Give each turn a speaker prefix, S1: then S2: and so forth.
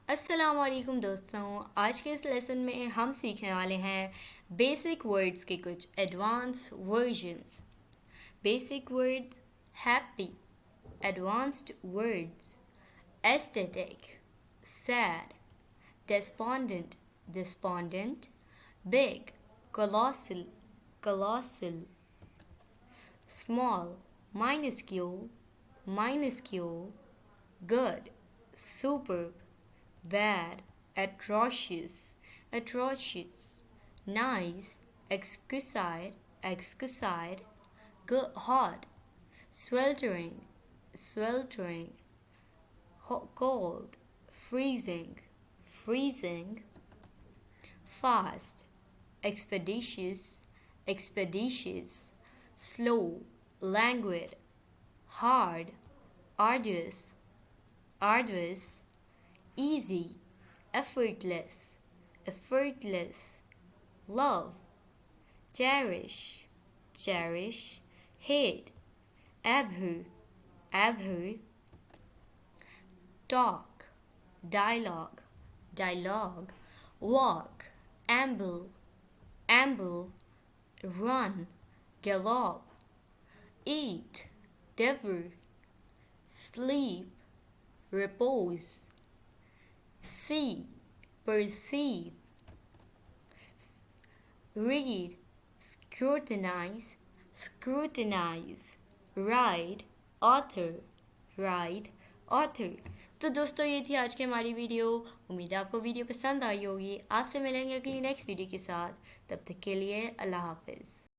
S1: अस्सलाम वालेकुम दोस्तों, आज के इस लेसन में हम सीखने वाले हैं बेसिक वर्ड्स के कुछ advance versions. Basic word happy, advanced words aesthetic, sad, despondent, despondent, big, colossal, colossal, small, minuscule, minuscule, good, superb, bad, atrocious, atrocious, nice, exquisite, exquisite, good, hot, sweltering, sweltering, cold, freezing, freezing, fast, expeditious, expeditious, slow, languid, hard, arduous, arduous, easy, effortless, effortless, love, cherish, cherish, hate, abhor, abhor, talk, dialogue, dialogue, walk, amble, amble, run, gallop, eat, devour, sleep, repose, see, perceive, read, scrutinize, scrutinize, write, author, write, author। तो दोस्तों ये थी आज की हमारी video. उम्मीद है आपको वीडियो पसंद आई होगी। आपसे मिलेंगे अगली नेक्स्ट वीडियो के साथ। तब तक के लिए अल्लाह हाफिज़।